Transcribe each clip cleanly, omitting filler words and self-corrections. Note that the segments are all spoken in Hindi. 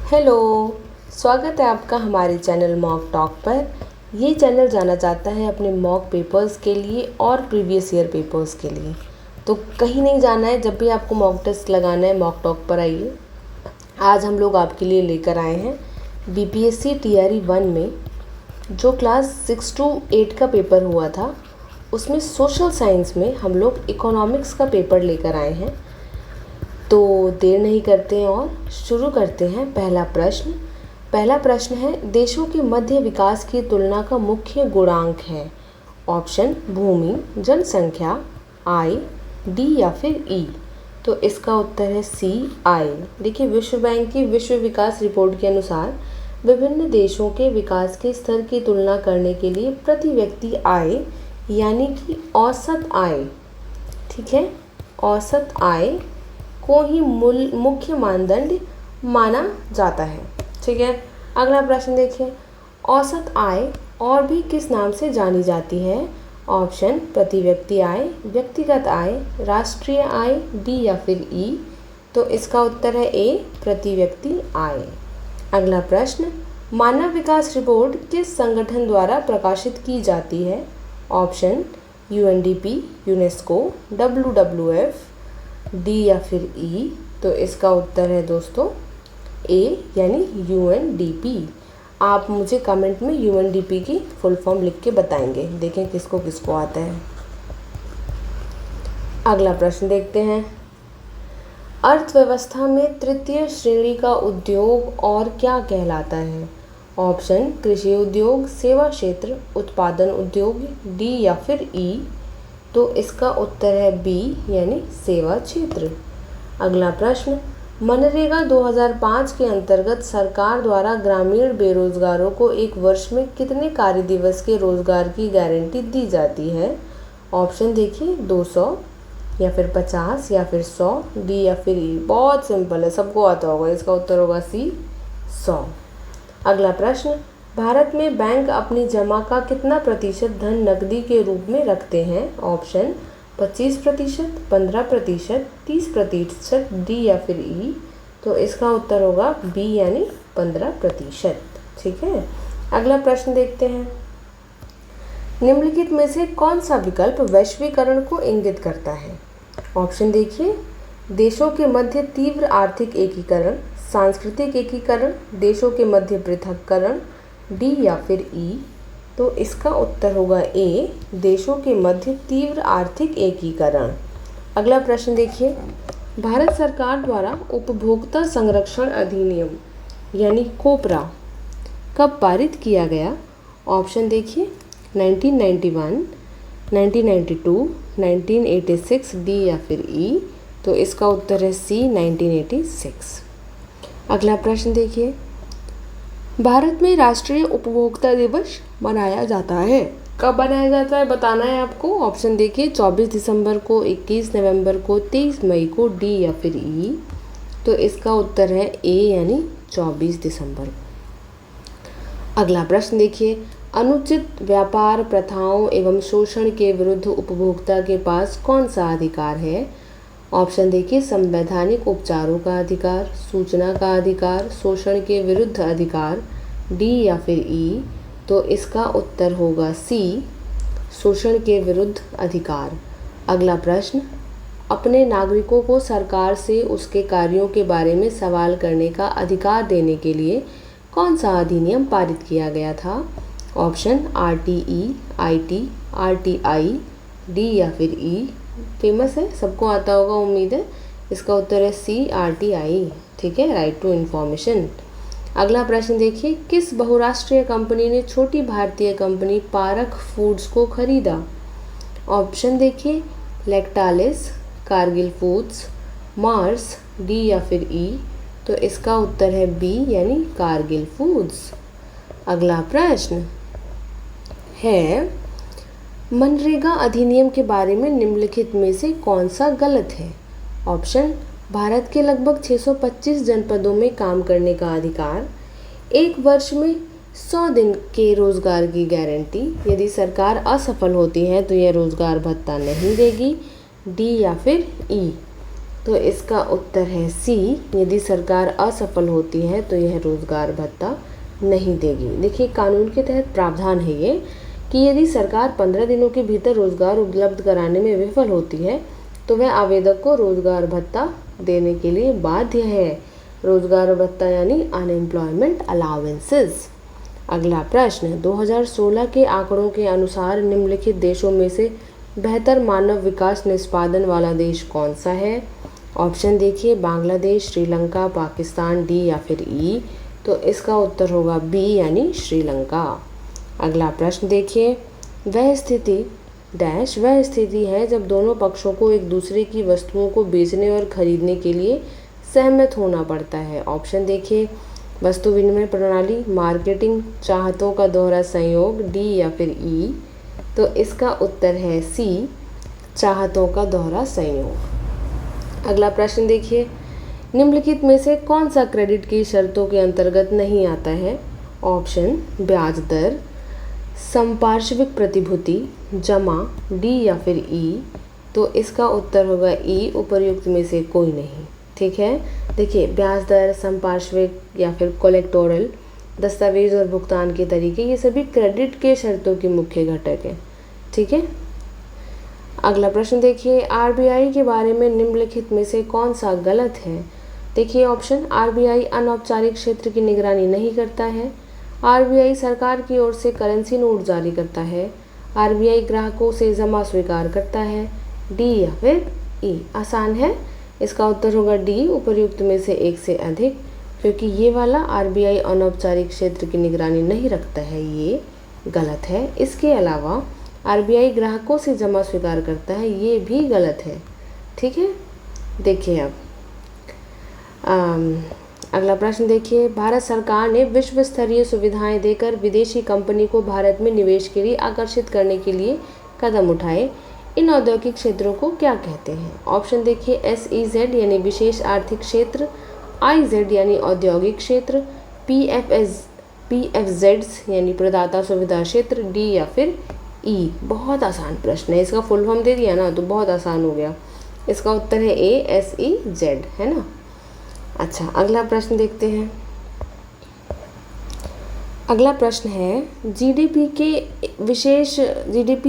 हेलो। स्वागत है आपका हमारे चैनल मॉक टॉक पर। ये चैनल जाना जाता है अपने मॉक पेपर्स के लिए और प्रीवियस ईयर पेपर्स के लिए। तो कहीं नहीं जाना है, जब भी आपको मॉक टेस्ट लगाना है मॉक टॉक पर आइए। आज हम लोग आपके लिए लेकर आए हैं बीपीएससी टीआरई 1 में जो क्लास 6 to 8 का पेपर हुआ था, उसमें सोशल साइंस में हम लोग इकोनॉमिक्स का पेपर लेकर आए हैं। तो देर नहीं करते हैं और शुरू करते हैं। पहला प्रश्न है, देशों के मध्य विकास की तुलना का मुख्य गुणांक है। ऑप्शन भूमि, जनसंख्या, आय, डी या फिर ई। तो इसका उत्तर है सी, आय। देखिए, विश्व बैंक की विश्व विकास रिपोर्ट के अनुसार विभिन्न देशों के विकास के स्तर की तुलना करने के लिए प्रति व्यक्ति आय यानी कि औसत आय, ठीक है, औसत आय को ही मुख्य मानदंड माना जाता है। ठीक है, अगला प्रश्न देखिए, औसत आय और भी किस नाम से जानी जाती है। ऑप्शन प्रति व्यक्ति आय, व्यक्तिगत आय, राष्ट्रीय आय, डी या फिर ई। तो इसका उत्तर है ए, प्रति व्यक्ति आय। अगला प्रश्न, मानव विकास रिपोर्ट किस संगठन द्वारा प्रकाशित की जाती है। Option UNDP, UNESCO, WWF, D या फिर ई। तो इसका उत्तर है दोस्तों ए यानी यूएनडीपी। आप मुझे कमेंट में यूएनडीपी की फुल फॉर्म लिख के बताएंगे, देखें किसको किसको आता है। अगला प्रश्न देखते हैं, अर्थव्यवस्था में तृतीय श्रेणी का उद्योग और क्या कहलाता है। ऑप्शन कृषि उद्योग, सेवा क्षेत्र, उत्पादन उद्योग, डी या फिर ई। तो इसका उत्तर है बी यानी सेवा क्षेत्र। अगला प्रश्न, मनरेगा 2005 के अंतर्गत सरकार द्वारा ग्रामीण बेरोजगारों को एक वर्ष में कितने कार्य दिवस के रोजगार की गारंटी दी जाती है। ऑप्शन देखिए, 200 या फिर 50 या फिर 100, डी या फिर ई। बहुत सिंपल है, सबको आता होगा, इसका उत्तर होगा सी, 100। अगला प्रश्न, भारत में बैंक अपनी जमा का कितना प्रतिशत धन नकदी के रूप में रखते हैं। ऑप्शन 25%, 15%, 30%, डी या फिर ई। तो इसका उत्तर होगा बी यानी 15%। ठीक है, अगला प्रश्न देखते हैं, निम्नलिखित में से कौन सा विकल्प वैश्वीकरण को इंगित करता है। ऑप्शन देखिए, देशों के मध्य तीव्र आर्थिक एकीकरण, सांस्कृतिक एकीकरण, देशों के मध्य पृथक्करण, डी या फिर ई। तो इसका उत्तर होगा ए, देशों के मध्य तीव्र आर्थिक एकीकरण। अगला प्रश्न देखिए, भारत सरकार द्वारा उपभोक्ता संरक्षण अधिनियम यानी कोपरा कब पारित किया गया। ऑप्शन देखिए, 1991, 1992, 1986, डी या फिर ई। तो इसका उत्तर है सी, 1986। अगला प्रश्न देखिए, भारत में राष्ट्रीय उपभोक्ता दिवस मनाया जाता है। कब मनाया जाता है बताना है आपको। ऑप्शन देखिए, 24 दिसंबर को, 21 नवंबर को, 23 मई को, डी या फिर ई। तो इसका उत्तर है ए यानी 24 दिसंबर। अगला प्रश्न देखिए, अनुचित व्यापार प्रथाओं एवं शोषण के विरुद्ध उपभोक्ता के पास कौन सा अधिकार है। ऑप्शन देखिए, संवैधानिक उपचारों का अधिकार, सूचना का अधिकार, शोषण के विरुद्ध अधिकार, डी या फिर ई। तो इसका उत्तर होगा सी, शोषण के विरुद्ध अधिकार। अगला प्रश्न, अपने नागरिकों को सरकार से उसके कार्यों के बारे में सवाल करने का अधिकार देने के लिए कौन सा अधिनियम पारित किया गया था। Option RTE, IT, RTI, D या फिर ई। फेमस है, सबको आता होगा उम्मीद है। इसका उत्तर है सी, आरटीआई। ठीक है, राइट टू इन्फॉर्मेशन। अगला प्रश्न देखिए, किस बहुराष्ट्रीय कंपनी ने छोटी भारतीय कंपनी पारख फूड्स को खरीदा। ऑप्शन देखिए, लैक्टालिस, कारगिल फूड्स, मार्स, डी या फिर ई। तो इसका उत्तर है बी यानी कारगिल फूड्स। अगला प्रश्न है, मनरेगा अधिनियम के बारे में निम्नलिखित में से कौन सा गलत है। ऑप्शन, भारत के लगभग 625 जनपदों में काम करने का अधिकार, एक वर्ष में 100 दिन के रोजगार की गारंटी, यदि सरकार असफल होती है तो यह रोजगार भत्ता नहीं देगी, डी या फिर ई। तो इसका उत्तर है सी। यदि सरकार असफल होती है तो यह रोजगार भत्ता नहीं देगी। देखिए कानून के तहत प्रावधान है ये कि यदि सरकार 15 दिनों के भीतर रोजगार उपलब्ध कराने में विफल होती है तो वह आवेदक को रोजगार भत्ता देने के लिए बाध्य है। रोजगार भत्ता यानी अनएम्प्लॉयमेंट अलाउंसेस। अगला प्रश्न, 2016 के आंकड़ों के अनुसार निम्नलिखित देशों में से बेहतर मानव विकास निष्पादन वाला देश कौन सा है? ऑप्शन देखिए, बांग्लादेश, श्रीलंका, पाकिस्तान, डी या फिर ई। तो इसका उत्तर होगा बी यानी श्रीलंका। अगला प्रश्न देखिए, वह स्थिति है जब दोनों पक्षों को एक दूसरे की वस्तुओं को बेचने और खरीदने के लिए सहमत होना पड़ता है। ऑप्शन देखिए, वस्तु विनिमय प्रणाली, मार्केटिंग, चाहतों का दोहरा संयोग, डी या फिर ई। तो इसका उत्तर है सी, चाहतों का दोहरा संयोग। अगला प्रश्न देखिए, निम्नलिखित में से कौन सा क्रेडिट की शर्तों के अंतर्गत नहीं आता है? ऑप्शन ब्याज दर, संपार्श्विक प्रतिभूति, जमा, डी या फिर ई। तो इसका उत्तर होगा ई, उपर्युक्त में से कोई नहीं। ठीक है, देखिए ब्याज दर, संपार्श्विक या फिर कोलेक्टोरल, दस्तावेज और भुगतान के तरीके, ये सभी क्रेडिट के शर्तों के मुख्य घटक हैं। ठीक है, अगला प्रश्न देखिए, आरबीआई के बारे में निम्नलिखित में से कौन सा गलत है? देखिए ऑप्शन, आरबीआई अनौपचारिक क्षेत्र की निगरानी नहीं करता है। आरबीआई सरकार की ओर से करेंसी नोट जारी करता है। आरबीआई ग्राहकों से जमा स्वीकार करता है, डी या फिर ई। आसान है, इसका उत्तर होगा डी, उपर्युक्त में से एक से अधिक, क्योंकि ये वाला आरबीआई अनौपचारिक क्षेत्र की निगरानी नहीं रखता है, ये गलत है। इसके अलावा आरबीआई ग्राहकों से जमा स्वीकार करता है, ये भी गलत है। ठीक है, देखिए अब अगला प्रश्न देखिए, भारत सरकार ने विश्व स्तरीय सुविधाएं देकर विदेशी कंपनी को भारत में निवेश के लिए आकर्षित करने के लिए कदम उठाए। इन औद्योगिक क्षेत्रों को क्या कहते हैं? ऑप्शन देखिए, SEZ यानी विशेष आर्थिक क्षेत्र, IZ यानी औद्योगिक क्षेत्र, PFZs यानी प्रदाता सुविधा क्षेत्र, डी या फिर ई। बहुत आसान प्रश्न है, इसका फुल फॉर्म दे दिया ना तो बहुत आसान हो गया। इसका उत्तर है ए, SEZ, है ना। अच्छा, अगला प्रश्न देखते हैं। अगला प्रश्न है, जीडीपी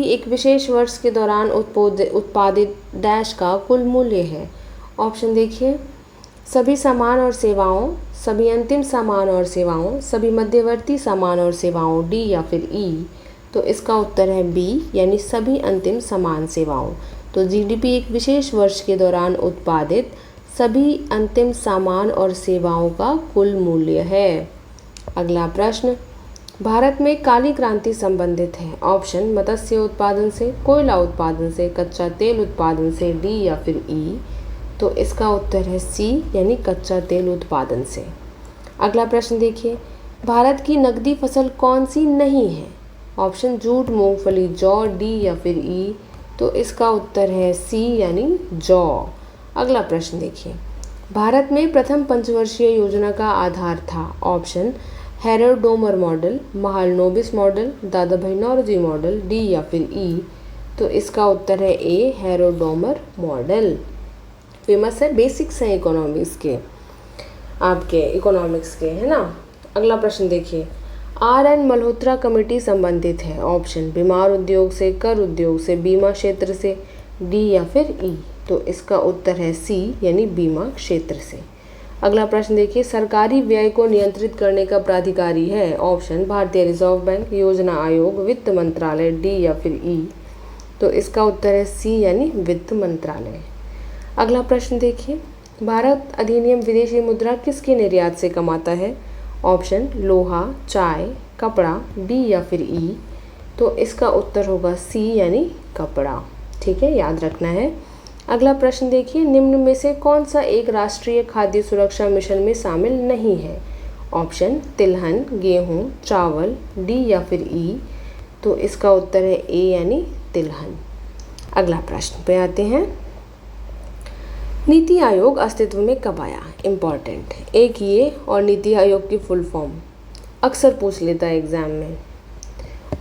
एक विशेष वर्ष के दौरान उत्पादित डैश का कुल मूल्य है। ऑप्शन देखिए, सभी सामान और सेवाओं, सभी अंतिम सामान और सेवाओं, सभी मध्यवर्ती सामान और सेवाओं, डी या फिर ई। तो इसका उत्तर है बी यानी सभी अंतिम सामान सेवाओं। तो जीडीपी एक विशेष वर्ष के दौरान उत्पादित सभी अंतिम सामान और सेवाओं का कुल मूल्य है। अगला प्रश्न, भारत में काली क्रांति संबंधित है। ऑप्शन, मत्स्य उत्पादन से, कोयला उत्पादन से, कच्चा तेल उत्पादन से, डी या फिर ई। तो इसका उत्तर है सी यानी कच्चा तेल उत्पादन से। अगला प्रश्न देखिए, भारत की नकदी फसल कौन सी नहीं है? ऑप्शन, जूट, मूंगफली, जौ, डी या फिर ई। तो इसका उत्तर है सी यानी जौ। अगला प्रश्न देखिए, भारत में प्रथम पंचवर्षीय योजना का आधार था। Option, Harold Domar model, Mahalanobis model, दादा भाई नौरोजी मॉडल, डी या फिर ई। तो इसका उत्तर है ए, हैरोल्ड डोमर मॉडल। फेमस है, बेसिक्स हैं इकोनॉमिक्स के, आपके इकोनॉमिक्स के, है ना। अगला प्रश्न देखिए, RN मल्होत्रा कमेटी संबंधित है। ऑप्शन, बीमार उद्योग से, कर उद्योग से, बीमा क्षेत्र से, डी या फिर ई। तो इसका उत्तर है सी यानी बीमा क्षेत्र से। अगला प्रश्न देखिए, सरकारी व्यय को नियंत्रित करने का प्राधिकारी है। ऑप्शन, भारतीय रिजर्व बैंक, योजना आयोग, वित्त मंत्रालय, डी या फिर ई। तो इसका उत्तर है सी यानी वित्त मंत्रालय। अगला प्रश्न देखिए, भारत अधिनियम विदेशी मुद्रा किसके निर्यात से कमाता है? ऑप्शन, लोहा, चाय, कपड़ा, डी या फिर ई। तो इसका उत्तर होगा सी यानी कपड़ा। ठीक है, याद रखना है। अगला प्रश्न देखिए, निम्न में से कौन सा एक राष्ट्रीय खाद्य सुरक्षा मिशन में शामिल नहीं है? ऑप्शन, तिलहन, गेहूं, चावल, डी या फिर ई। तो इसका उत्तर है ए यानी तिलहन। अगला प्रश्न पे आते हैं, नीति आयोग अस्तित्व में कब आया? इम्पॉर्टेंट है, एक ये और नीति आयोग की फुल फॉर्म अक्सर पूछ लेता है एग्जाम में।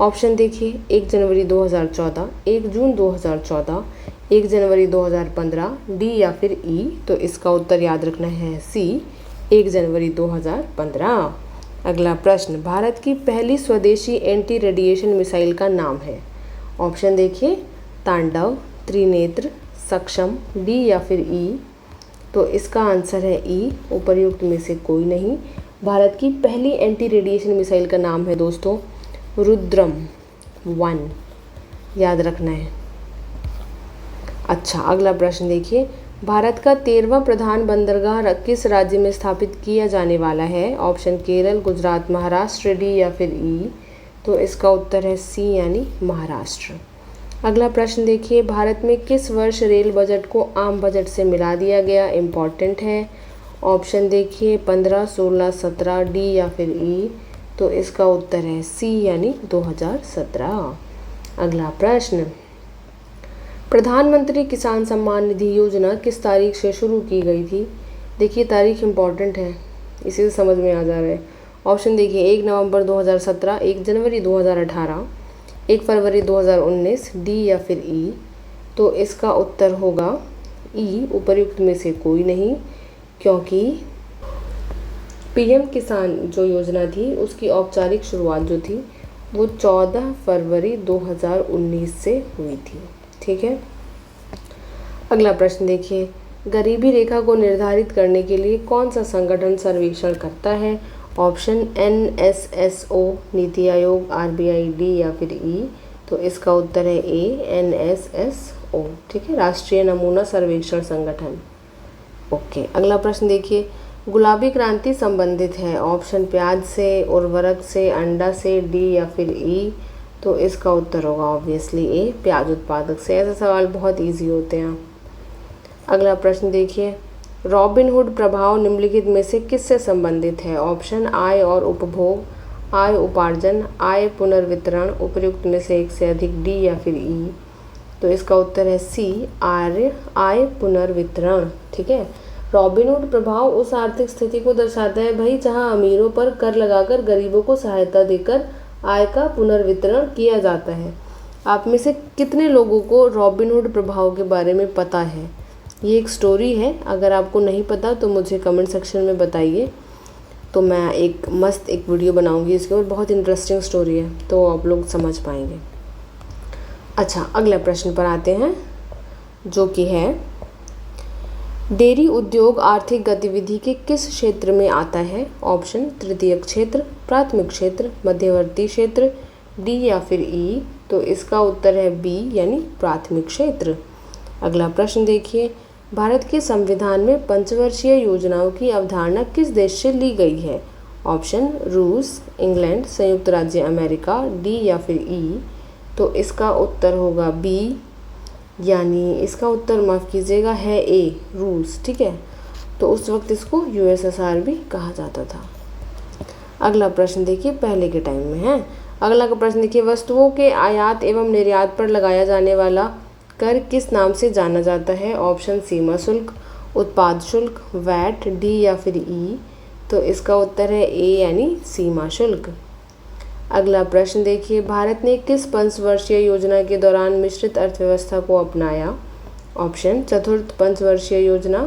ऑप्शन देखिए, 1 जनवरी 2014, 1 जून 2014 1 जनवरी 2015, डी या फिर ई? तो इसका उत्तर याद रखना है सी, 1 जनवरी 2015। अगला प्रश्न, भारत की पहली स्वदेशी एंटी रेडिएशन मिसाइल का नाम है। ऑप्शन देखिए, तांडव, त्रिनेत्र, सक्षम, डी या फिर ई? तो इसका आंसर है ई, उपर्युक्त में से कोई नहीं। भारत की पहली एंटी रेडिएशन मिसाइल का नाम है दोस्तों रुद्रम 1, याद रखना है। अच्छा, अगला प्रश्न देखिए, भारत का 13वां प्रधान बंदरगाह किस राज्य में स्थापित किया जाने वाला है? ऑप्शन केरल, गुजरात, महाराष्ट्र, डी या फिर ई? तो इसका उत्तर है सी, यानी महाराष्ट्र। अगला प्रश्न देखिए, भारत में किस वर्ष रेल बजट को आम बजट से मिला दिया गया? इम्पॉर्टेंट है। ऑप्शन देखिए, 15, 16, 17, डी या फिर ई? तो इसका उत्तर है सी, यानी 2017। अगला प्रश्न, प्रधानमंत्री किसान सम्मान निधि योजना किस तारीख से शुरू की गई थी? देखिए तारीख इम्पॉर्टेंट है, इसी से समझ में आ जा रहा है। ऑप्शन देखिए, 1 नवंबर 2017, 1 जनवरी 2018, 1 फरवरी 2019, डी या फिर ई? तो इसका उत्तर होगा ई, उपर्युक्त में से कोई नहीं, क्योंकि पीएम किसान जो योजना थी उसकी औपचारिक शुरुआत जो थी वो 14 फरवरी 2019 से हुई थी। ठीक है। अगला प्रश्न देखिए, गरीबी रेखा को निर्धारित करने के लिए कौन सा संगठन सर्वेक्षण करता है? Option NSSO, NITI Aayog, RBI, D या फिर ई? तो इसका उत्तर है ए, NSSO। ठीक है, राष्ट्रीय नमूना सर्वेक्षण संगठन। ओके, अगला प्रश्न देखिए, गुलाबी क्रांति संबंधित है। ऑप्शन प्याज से, उर्वरक से, अंडा से, डी या फिर ई? तो इसका उत्तर होगा ऑब्वियसली ए, प्याज उत्पादक से। ऐसे सवाल बहुत इजी होते हैं। अगला प्रश्न देखिए, रॉबिनहुड प्रभाव निम्नलिखित में से किससे संबंधित है? ऑप्शन आय और उपभोग, आय उपार्जन, आय पुनर्वितरण, उपर्युक्त में से एक से अधिक, डी या फिर ई? तो इसका उत्तर है सी, आय पुनर्वितरण। ठीक है, रॉबिनहुड प्रभाव उस आर्थिक स्थिति को दर्शाता है भाई जहां अमीरों पर कर लगाकर गरीबों को सहायता देकर आय का पुनर्वितरण किया जाता है। आप में से कितने लोगों को रॉबिनहुड प्रभाव के बारे में पता है? ये एक स्टोरी है, अगर आपको नहीं पता तो मुझे कमेंट सेक्शन में बताइए, तो मैं एक मस्त एक वीडियो बनाऊंगी इसके ऊपर। बहुत इंटरेस्टिंग स्टोरी है, तो आप लोग समझ पाएंगे। अच्छा, अगले प्रश्न पर आते हैं, जो कि है डेयरी उद्योग आर्थिक गतिविधि के किस क्षेत्र में आता है? ऑप्शन तृतीयक क्षेत्र, प्राथमिक क्षेत्र, मध्यवर्ती क्षेत्र, डी या फिर ई? तो इसका उत्तर है बी, यानी प्राथमिक क्षेत्र। अगला प्रश्न देखिए, भारत के संविधान में पंचवर्षीय योजनाओं की अवधारणा किस देश से ली गई है? ऑप्शन रूस, इंग्लैंड, संयुक्त राज्य अमेरिका, डी या फिर ई? तो इसका उत्तर होगा बी, यानी इसका उत्तर माफ़ कीजिएगा है ए, रूस। ठीक है, तो उस वक्त इसको USSR भी कहा जाता था। अगला प्रश्न देखिए, पहले के टाइम में है। अगला का प्रश्न देखिए, वस्तुओं के आयात एवं निर्यात पर लगाया जाने वाला कर किस नाम से जाना जाता है? ऑप्शन सीमा शुल्क, उत्पाद शुल्क, वैट, डी या फिर ई? तो इसका उत्तर है ए, यानी सीमा शुल्क। अगला प्रश्न देखिए, भारत ने किस पंचवर्षीय योजना के दौरान मिश्रित अर्थव्यवस्था को अपनाया? ऑप्शन चतुर्थ पंचवर्षीय योजना,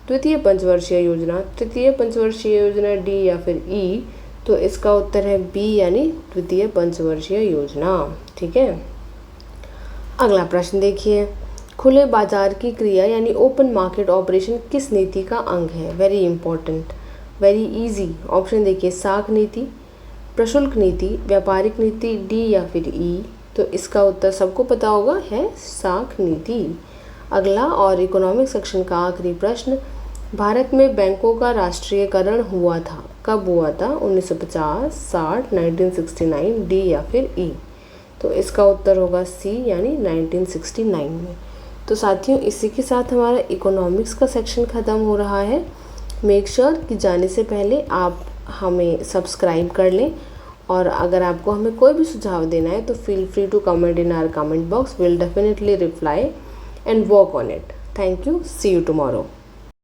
द्वितीय पंचवर्षीय योजना, तृतीय पंचवर्षीय योजना, डी या फिर ई? तो इसका उत्तर है बी, यानी द्वितीय पंचवर्षीय योजना। ठीक है। अगला प्रश्न देखिए, खुले बाजार की क्रिया यानी ओपन मार्केट ऑपरेशन किस नीति का अंग है? Very important, very easy. Option देखिए, साख नीति, प्रशुल्क नीति, व्यापारिक नीति, डी या फिर ई? तो इसका उत्तर सबको पता होगा, है साख नीति। अगला और इकोनॉमिक सेक्शन का आखिरी प्रश्न, भारत में बैंकों का राष्ट्रीयकरण हुआ था, कब हुआ था? 1950, 60, 1969, डी या फिर ई? तो इसका उत्तर होगा सी, यानी 1969 में। तो साथियों, इसी के साथ हमारा इकोनॉमिक्स का सेक्शन ख़त्म हो रहा है। मेक श्योर कि जाने से पहले आप हमें सब्सक्राइब कर लें, और अगर आपको हमें कोई भी सुझाव देना है तो feel free to comment in our comment box. Will definitely reply and work on it. Thank you, see you tomorrow.